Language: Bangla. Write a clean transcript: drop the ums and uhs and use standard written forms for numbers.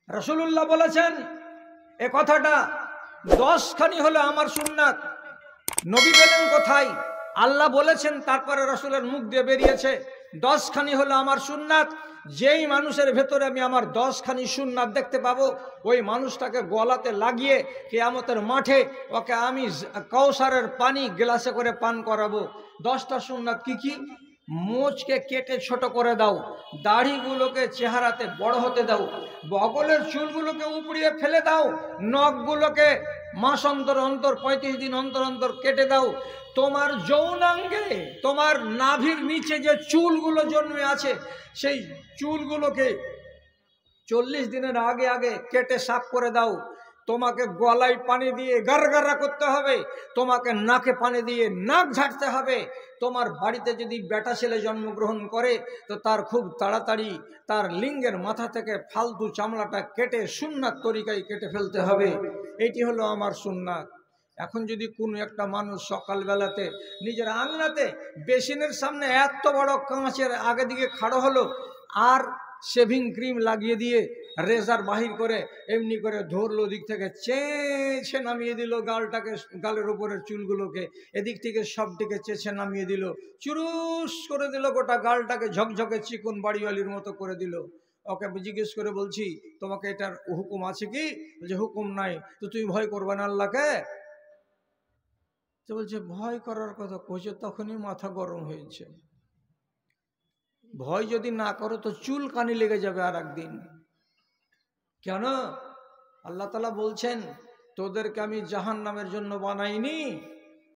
রাসূলুল্লাহ বলেছেন এ কথাটা 10 খানি হলো আমার সুন্নাত। নবী বলেন কোথায়? আল্লাহ বলেছেন, তারপরে রাসূলের মুখ দিয়ে বেরিয়েছে 10 খানি হলো আমার সুন্নাত। যেই মানুষের ভেতরে আমি আমার 10 খানি সুন্নাত দেখতে পাবো, ওই মানুষটাকে গলাতে লাগিয়ে কিয়ামতের মাঠে ওকে আমি কাউসারের পানি গ্লাসে করে পান করাবো। 10টা সুন্নাত কি কি? মোচকে কেটে ছোট করে দাও, দাড়িগুলোকে চেহারাতে বড় হতে দাও, বগলের চুলগুলোকে উপড়িয়ে ফেলে দাও, নখগুলোকে মাস অন্তর অন্তর 35 দিন অন্তর অন্তর কেটে দাও। তোমার যৌনাঙ্গে, তোমার নাভির নিচে যে চুলগুলো জন্মে আছে, সেই চুলগুলোকে 40 দিনের আগে আগে কেটে সাফ করে দাও। তোমাকে গলায় পানি দিয়ে গারগারা করতে হবে, তোমাকে নাকে পানি দিয়ে নাক ঝাড়তে হবে। তোমার বাড়িতে যদি বেটা ছেলে জন্মগ্রহণ করে, তো তার খুব তাড়াতাড়ি তার লিঙ্গের মাথা থেকে ফালতু চামড়াটা কেটে সুন্নাত তরিকায় কেটে ফেলতে হবে। এটি হলো আমার সুন্নাত। এখন যদি কোনো একটা মানুষ সকালবেলাতে নিজের আঙনাতে বেসিনের সামনে এত বড় কাঁচের আগে দিকে খাড়ো হলো, আর শেভিং ক্রিম লাগিয়ে দিয়ে রেজার বাহির করে এমনি করে ধরলো, দিক থেকে চেঁচে নামিয়ে দিল গালটাকে, গালের উপরের চুলগুলোকে এদিক থেকে সবটিকে চেঁচে নামিয়ে দিল, চুরুস করে দিল গোটা গালটাকে, ঝকঝকে চিকন বাড়িওয়ালির মতো করে দিল। ওকে জিজ্ঞেস করে বলছি, তোমাকে এটার হুকুম আছে কি? বলছে হুকুম নাই। তো তুমি ভয় করবে না আল্লাহকে? তো বলছে ভয় করার কথা কইছে, তখনই মাথা গরম হয়েছে। ভয় যদি না করো তো চুল কানি লেগে যাবে আর একদিন। কেন? আল্লাহ তাআলা বলছেন তোদেরকে আমি জাহান্নামের জন্য বানাইনি,